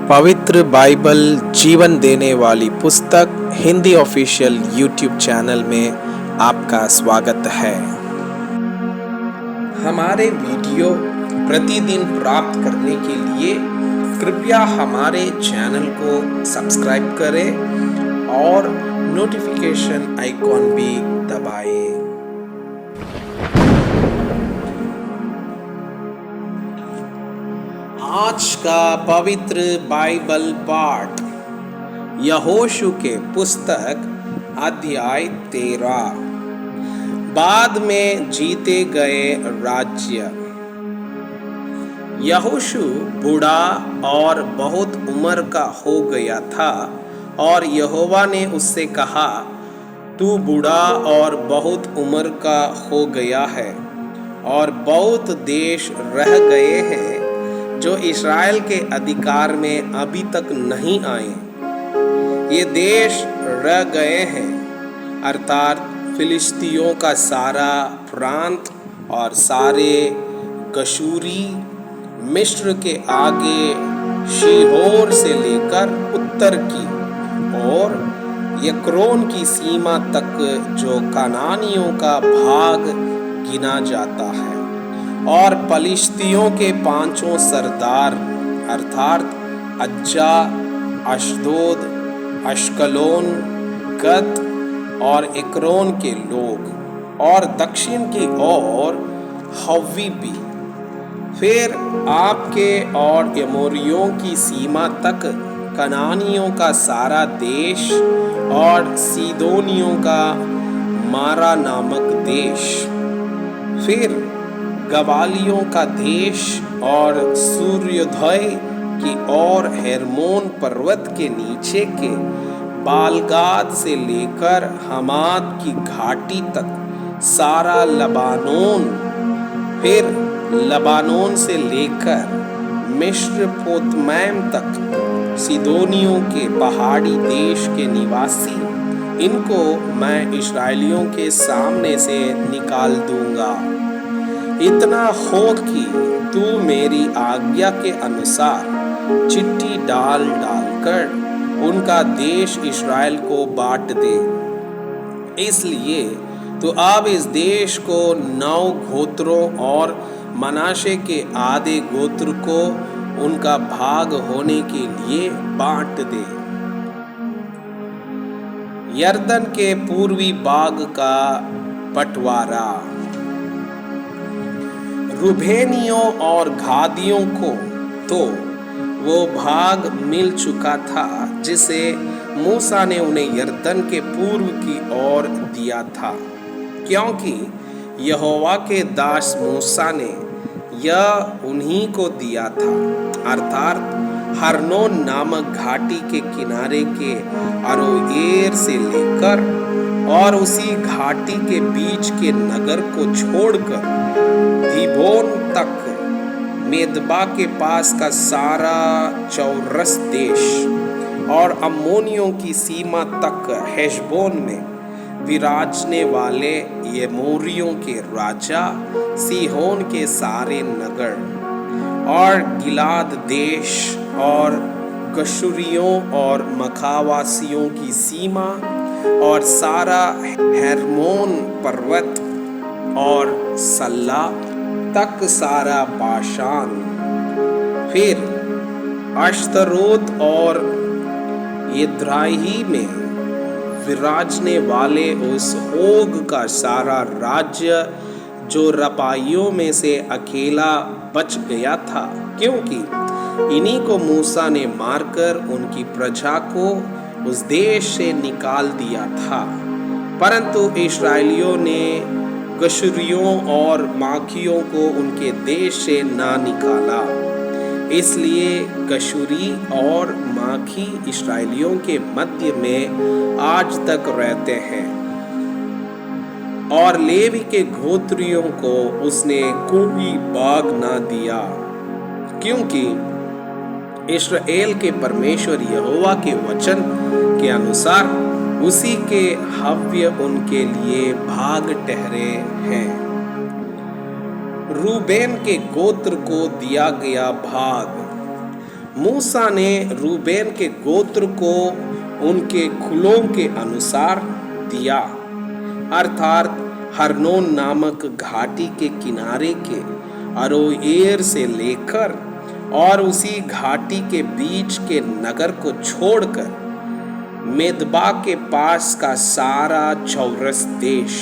पवित्र बाइबल जीवन देने वाली पुस्तक हिंदी ऑफिशियल यूट्यूब चैनल में आपका स्वागत है। हमारे वीडियो प्रतिदिन प्राप्त करने के लिए कृपया हमारे चैनल को सब्सक्राइब करें और नोटिफिकेशन आइकॉन भी दबाएं। आज का पवित्र बाइबल पाठ यहोशू के पुस्तक अध्याय 13। बाद में जीते गए राज्य। यहोशू बूढ़ा और बहुत उम्र का हो गया था और यहोवा ने उससे कहा, तू बूढ़ा और बहुत उम्र का हो गया है और बहुत देश रह गए हैं जो इस्राएल के अधिकार में अभी तक नहीं आए। ये देश रह गए हैं अर्थात फिलिस्तियों का सारा प्रांत और सारे गशूरी, मिस्र के आगे शीहोर से लेकर उत्तर की और यक्रोन की सीमा तक जो कनानियों का भाग गिना जाता है, और पलिश्तियों के पांचों सरदार अर्थात अज्जा, अशदोद, अश्कलोन, गत और एक्रोन के लोग, और दक्षिण की ओर हव्वी भी। फिर आपके और एमोरियों की सीमा तक कनानियों का सारा देश और सीदोनियों का मारा नामक देश। फिर गवालियों का देश और सूर्योदय की ओर हेर्मोन पर्वत के नीचे के बालगाद से लेकर हमाद की घाटी तक सारा लबानोन। फिर लबानोन से लेकर मिस्रपोतमैम तक सीदोनियों के पहाड़ी देश के निवासी, इनको मैं इस्राएलियों के सामने से निकाल दूंगा। इतना हो कि तू मेरी आज्ञा के अनुसार चिट्ठी डाल डालकर उनका देश इस्राएल को बांट दे। इसलिए तो अब इस देश को 9 गोत्रों और मनाशे के आधे गोत्र को उनका भाग होने के लिए बांट दे। यरदन के पूर्वी भाग का बंटवारा। रूबेनियों और गादियों को तो वो भाग मिल चुका था जिसे मूसा ने उन्हें यरदन के पूर्व की ओर दिया था, क्योंकि यहोवा के दास मूसा ने यह उन्हीं को दिया था, अर्थात हरनोन नामक घाटी के किनारे के अरोएर से लेकर और उसी घाटी के बीच के नगर को छोड़कर दीबोन तक, मेदबा के पास का सारा चौरस देश और अम्मोनियों की सीमा तक हेशबोन में विराजने वाले एमोरियों के राजा सीहोन के सारे नगर और गिलाद देश और गशूरियों और मखावासियों की सीमा और सारा हेर्मोन पर्वत और सल्ला तक सारा बाशान। फिर अश्तरोत और यद्राही में विराजने वाले उस ओग का सारा राज्य जो रपाइयों में से अकेला बच गया था, क्योंकि इन्हीं को मूसा ने मारकर उनकी प्रजा को उस देश से निकाल दिया था। परंतु इस्राएलियों ने गशूरियों और माखियों को उनके देश से ना निकाला, इसलिए गशूरी और माखी इस्राएलियों के मध्य में आज तक रहते हैं। और लेवी के गोत्रियों को उसने कोई भाग ना दिया, क्योंकि इस्राएल के परमेश्वर यहोवा के वचन के अनुसार उसी के हव्य उनके लिए भाग ठहरे हैं। रूबेन के गोत्र को दिया गया भाग। मूसा ने रूबेन के गोत्र को उनके कुलों के अनुसार दिया, अर्थात हरनोन नामक घाटी के किनारे के अरोएर से लेकर और उसी घाटी के बीच के नगर को छोड़कर मेदबा के पास का सारा चौरस देश,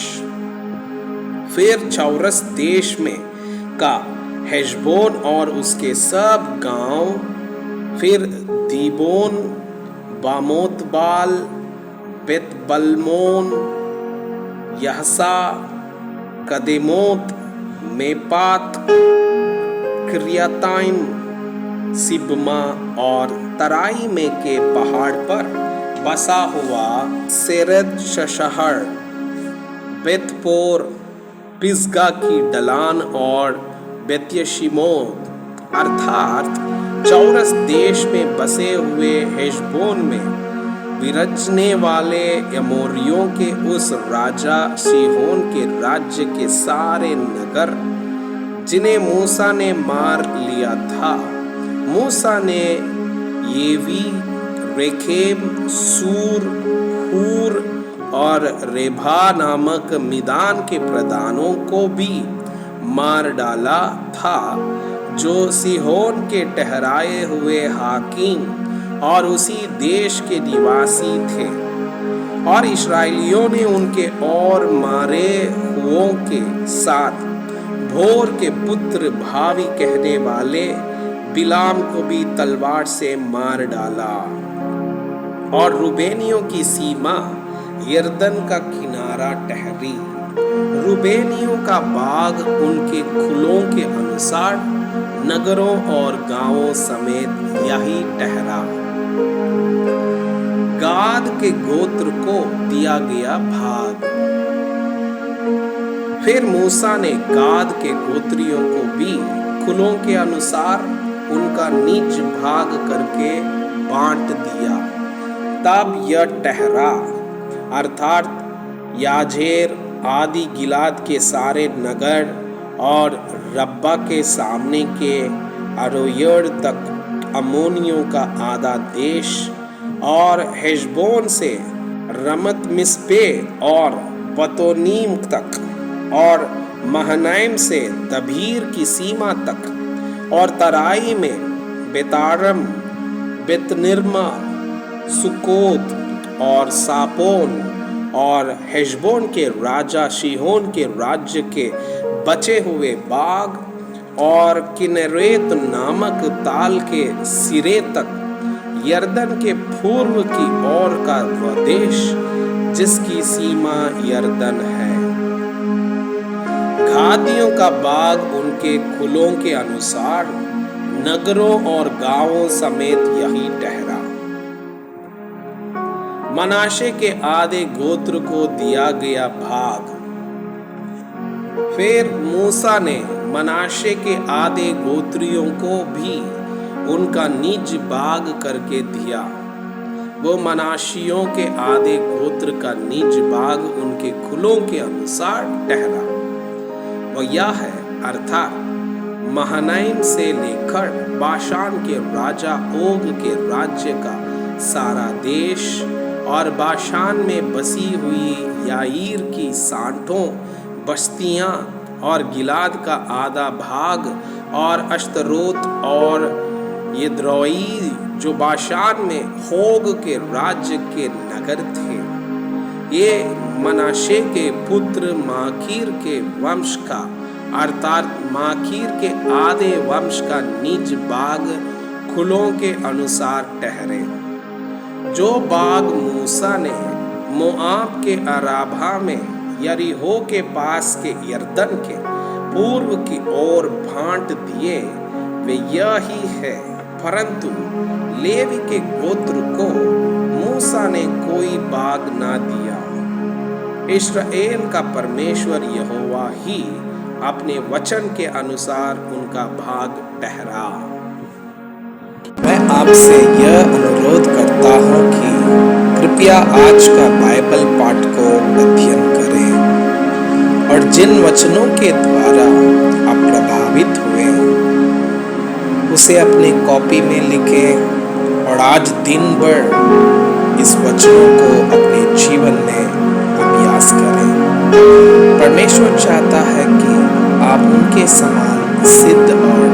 फिर चौरस देश में का हेशबोन और उसके सब गांव, फिर दीबोन, बामोतबाल, बेतबल्मोन, यहसा, कदेमोत, मेपात, क्रियाताइम, सिबमा और तराई में के पहाड़ पर बसा हुआ सेरद शशहर, बेतपोर, पिस्गा की ढलान और बेत्यशिमोत, अर्थात चौरस देश में बसे हुए हेशबोन में विरजने वाले एमोरियों के उस राजा सीहोन के राज्य के सारे नगर जिन्हें मूसा ने मार लिया था। मूसा ने येवी, रेखेम, सूर, हूर और रेभा नामक मिदान के प्रधानों को भी मार डाला था, जो सीहोन के ठहराए हुए हाकिम और उसी देश के निवासी थे। और इस्राएलियों ने उनके और मारे हुओं के साथ भोर के पुत्र भावी कहने वाले बिलाम को भी तलवार से मार डाला। और रूबेनियों की सीमा यरदन का किनारा ठहरी। रूबेनियों का बाग उनके कुलों के अनुसार नगरों और गांवों समेत यही ठहरा। गाद के गोत्र को दिया गया भाग। फिर मूसा ने गाद के गोत्रियों को भी कुलों के अनुसार उनका निज भाग करके बांट दिया। तब यह ठहरा, अर्थात याजेर आदि गिलाद के सारे नगर और रब्बा के सामने के अरोयर तक अमोनियों का आधा देश, और हेशबोन से रमत मिस्पे और बतोनीम तक, और महनाइम से दबीर की सीमा तक, और तराई में बेतारम, बेतनिर्मा, सुकोत और सापोन, और हेशबोन के राजा सीहोन के राज्य के बचे हुए बाग, और किनेरेत नामक ताल के सिरे तक, यरदन के पूर्व की ओर का वह देश जिसकी सीमा यरदन है। घातियों का बाग उनके कुलों के अनुसार नगरों और गांवों समेत यही ठहरा। मनाशे के आधे गोत्र को दिया गया भाग। फिर मूसा ने मनाशे के आधे गोत्रियों को भी उनका निज भाग करके दिया। वो मनाशियों के आधे गोत्र का निज भाग उनके कुलों के अनुसार ठहरा। वो यह है, अर्थात महनाइम से लेकर बाशान के राजा ओग के राज्य का सारा देश, और बाशान में बसी हुई याईर की 60 बस्तियां, और गिलाद का आधा भाग, और अश्तरोत और यद्रोई जो बाशान में होग के राज्य के नगर थे। ये मनाशे के पुत्र माकीर के वंश का, अर्थात माकीर के आधे वंश का निज बाग कुलों के अनुसार ठहरे। जो बाग मूसा ने मोआब के अराबा में यरीहो के पास के यरदन के पूर्व की ओर बांट दिए वे यही है, परंतु लेवी के गोत्र को मूसा ने कोई बाग ना दिया। इस्राएल का परमेश्वर यहोवा ही अपने वचन के अनुसार उनका भाग ठहरा। मैं आपसे यह अनुरोध करता हूँ कि कृपया आज का बाइबल पाठ को अध्ययन करें और जिन वचनों के द्वारा आप प्रभावित हुए उसे अपने कॉपी में लिखें और आज दिन भर इस वचनों को अपने जीवन में अभ्यास करें। परमेश्वर चाहता है कि आप उनके समान सिद्ध और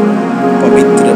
पवित्र